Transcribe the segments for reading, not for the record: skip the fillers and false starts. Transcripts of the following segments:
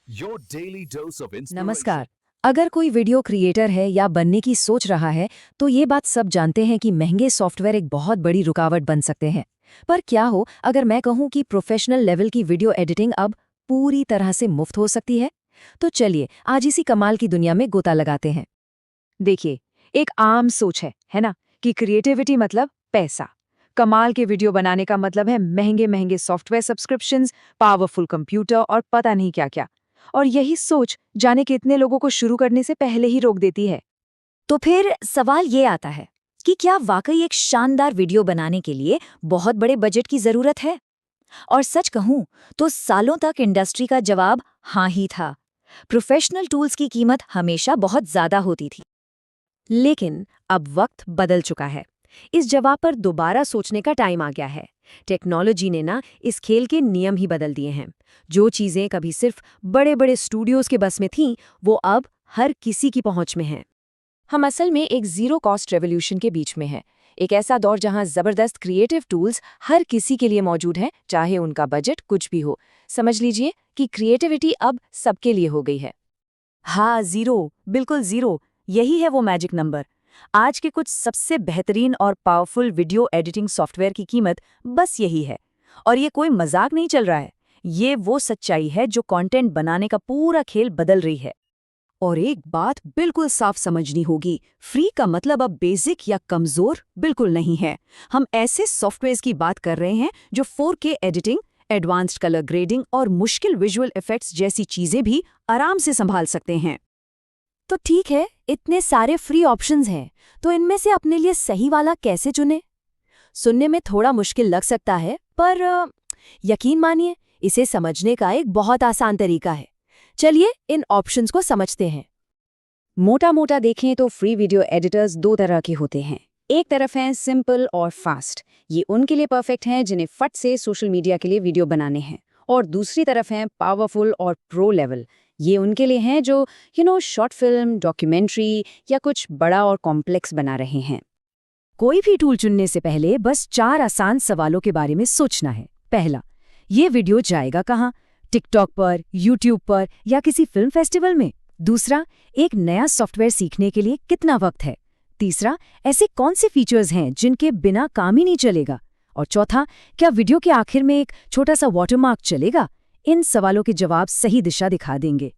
Your daily dose of inspiration. नमस्कार। अगर कोई वीडियो क्रिएटर है या बनने की सोच रहा है तो ये बात सब जानते हैं कि महंगे सॉफ्टवेयर एक बहुत बड़ी रुकावट बन सकते हैं। पर क्या हो अगर मैं कहूँ कि प्रोफेशनल लेवल की वीडियो एडिटिंग अब पूरी तरह से मुफ्त हो सकती है? तो चलिए आज इसी कमाल की दुनिया में गोता लगाते हैं। देखिए, एक आम सोच है ना, कि क्रिएटिविटी मतलब पैसा। कमाल के वीडियो बनाने का मतलब है महंगे महंगे सॉफ्टवेयर सब्सक्रिप्शंस, पावरफुल कंप्यूटर और पता नहीं क्या क्या। और यही सोच जाने कितने लोगों को शुरू करने से पहले ही रोक देती है। तो फिर सवाल ये आता है कि क्या वाकई एक शानदार वीडियो बनाने के लिए बहुत बड़े बजट की जरूरत है? और सच कहूं तो सालों तक इंडस्ट्री का जवाब हाँ ही था। प्रोफेशनल टूल्स की कीमत हमेशा बहुत ज्यादा होती थी। लेकिन अब वक्त बदल चुका है। इस जवाब पर दोबारा सोचने का टाइम आ गया है। टेक्नोलॉजी ने ना इस खेल के नियम ही बदल दिए हैं। जो चीजें कभी सिर्फ बड़े बड़े स्टूडियोज के बस में थीं, वो अब हर किसी की पहुंच में हैं। हम असल में एक जीरो कॉस्ट रेवोल्यूशन के बीच में हैं। एक ऐसा दौर जहां जबरदस्त क्रिएटिव टूल्स हर किसी के लिए मौजूद हैं, चाहे उनका बजट कुछ भी हो। समझ लीजिए कि क्रिएटिविटी अब सबके लिए हो गई है। हाँ, जीरो, बिल्कुल जीरो। यही है वो मैजिक नंबर। आज के कुछ सबसे बेहतरीन और पावरफुल वीडियो एडिटिंग सॉफ्टवेयर की कीमत बस यही है। और ये कोई मजाक नहीं चल रहा है। ये वो सच्चाई है जो कंटेंट बनाने का पूरा खेल बदल रही है। और एक बात बिल्कुल साफ समझनी होगी, फ्री का मतलब अब बेसिक या कमजोर बिल्कुल नहीं है। हम ऐसे सॉफ्टवेयर्स की बात कर रहे हैं जो 4K editing, advanced colour grading और मुश्किल विजुअल इफेक्ट्स जैसी चीजें भी आराम से संभाल सकते हैं। तो ठीक है, इतने सारे फ्री ऑप्शंस हैं, तो इनमें से अपने लिए सही वाला कैसे चुने? सुनने में थोड़ा मुश्किल लग सकता है, पर यकीन मानिए इसे समझने का एक बहुत आसान तरीका है। चलिए इन ऑप्शंस को समझते हैं। मोटा मोटा देखें तो फ्री वीडियो एडिटर्स दो तरह के होते हैं। एक तरफ हैं सिंपल और फास्ट, ये उनके लिए परफेक्ट हैं जिन्हें फट से सोशल मीडिया के लिए वीडियो बनाने हैं। और दूसरी तरफ हैं पावरफुल और प्रो लेवल, ये उनके लिए हैं जो शॉर्ट फिल्म, डॉक्यूमेंट्री या कुछ बड़ा और कॉम्प्लेक्स बना रहे हैं। कोई भी टूल चुनने से पहले बस 4 आसान सवालों के बारे में सोचना है। पहला, ये वीडियो जाएगा कहाँ? टिकटॉक पर, यूट्यूब पर या किसी फिल्म फेस्टिवल में? दूसरा, एक नया सॉफ्टवेयर सीखने के लिए कितना वक्त है? तीसरा, ऐसे कौन से फीचर्स हैं जिनके बिना काम ही नहीं चलेगा? और चौथा, क्या वीडियो के आखिर में एक छोटा सा वाटरमार्क चलेगा? इन सवालों के जवाब सही दिशा दिखा देंगे।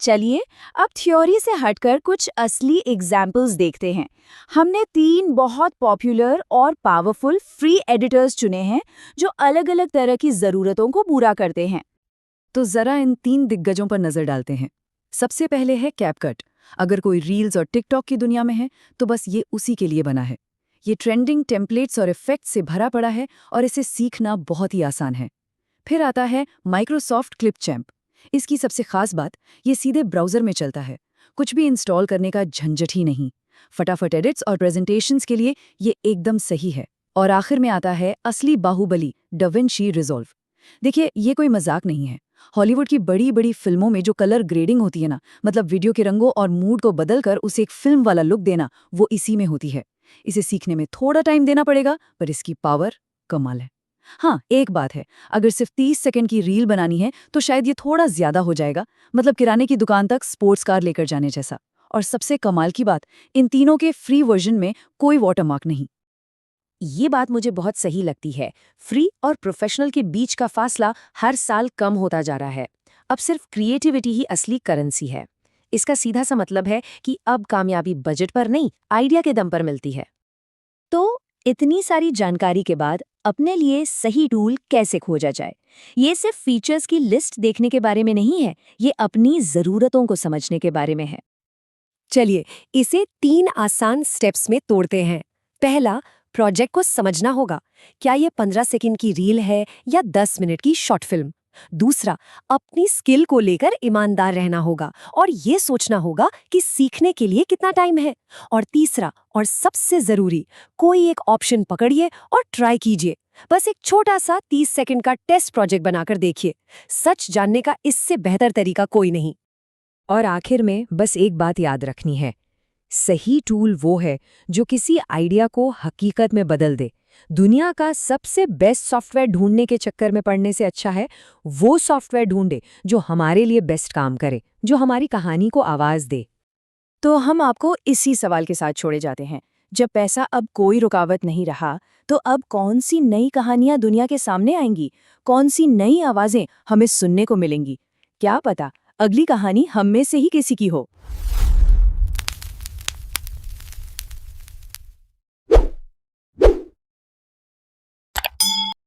चलिए अब थ्योरी से हटकर कुछ असली एग्जाम्पल्स देखते हैं। हमने 3 बहुत पॉपुलर और पावरफुल फ्री एडिटर्स चुने हैं जो अलग अलग तरह की ज़रूरतों को पूरा करते हैं। तो जरा इन 3 दिग्गजों पर नजर डालते हैं। सबसे पहले है कैपकट। अगर कोई रील्स और टिकटॉक की दुनिया में है तो बस ये उसी के लिए बना है। ये ट्रेंडिंग टेम्पलेट्स और इफेक्ट्स से भरा पड़ा है और इसे सीखना बहुत ही आसान है। फिर आता है माइक्रोसॉफ्ट क्लिपचैम्प। इसकी सबसे खास बात, ये सीधे ब्राउजर में चलता है। कुछ भी इंस्टॉल करने का झंझट ही नहीं। फटाफट एडिट्स और प्रेजेंटेशंस के लिए ये एकदम सही है। और आखिर में आता है असली बाहुबली, डाविंची रिजॉल्व। देखिए, ये कोई मजाक नहीं है। हॉलीवुड की बड़ी बड़ी फिल्मों में जो कलर ग्रेडिंग होती है ना, मतलब वीडियो के रंगों और मूड को बदलकर उसे एक फिल्म वाला लुक देना, वो इसी में होती है। इसे सीखने में थोड़ा टाइम देना पड़ेगा, पर इसकी पावर कमाल है। हाँ, एक बात है, अगर सिर्फ 30 सेकंड की रील बनानी है तो शायद ये थोड़ा ज्यादा हो जाएगा, मतलब किराने की दुकान तक स्पोर्ट्स कार लेकर जाने जैसा। और सबसे कमाल की बात, इन तीनों के फ्री वर्जन में कोई वाटरमार्क नहीं। ये बात मुझे बहुत सही लगती है। फ्री और प्रोफेशनल के बीच का फासला हर साल कम होता जा रहा है। अब सिर्फ क्रिएटिविटी ही असली करेंसी है। इसका सीधा सा मतलब है कि अब कामयाबी बजट पर नहीं, आइडिया के दम पर मिलती है। तो इतनी सारी जानकारी के बाद अपने लिए सही टूल कैसे खोजा जाए? ये सिर्फ फीचर्स की लिस्ट देखने के बारे में नहीं है, ये अपनी ज़रूरतों को समझने के बारे में है। चलिए इसे 3 आसान स्टेप्स में तोड़ते हैं। पहला, प्रोजेक्ट को समझना होगा। क्या ये 15 सेकंड की रील है या 10 मिनट की शॉर्ट फिल्म? दूसरा, अपनी स्किल को लेकर ईमानदार रहना होगा और ये सोचना होगा कि सीखने के लिए कितना टाइम है। और तीसरा और सबसे जरूरी, कोई एक ऑप्शन पकड़िए और ट्राई कीजिए। बस एक छोटा सा 30 सेकंड का टेस्ट प्रोजेक्ट बनाकर देखिए। सच जानने का इससे बेहतर तरीका कोई नहीं। और आखिर में बस एक बात याद रखनी है, सही टूल वो है जो किसी आइडिया को हकीकत में बदल दे, दुनिया का सबसे बेस्ट सॉफ्टवेयर ढूंढने के चक्कर में पड़ने से अच्छा है वो सॉफ्टवेयर ढूंढे जो हमारे लिए बेस्ट काम करे, जो हमारी कहानी को आवाज दे। तो हम आपको इसी सवाल के साथ छोड़े जाते हैं। जब पैसा अब कोई रुकावट नहीं रहा, तो अब कौन सी नई कहानियां दुनिया के सामने आएंगी? कौन सी नई आवाजें हमें सुनने को मिलेंगी? क्या पता, अगली कहानी हम में से ही किसी की हो।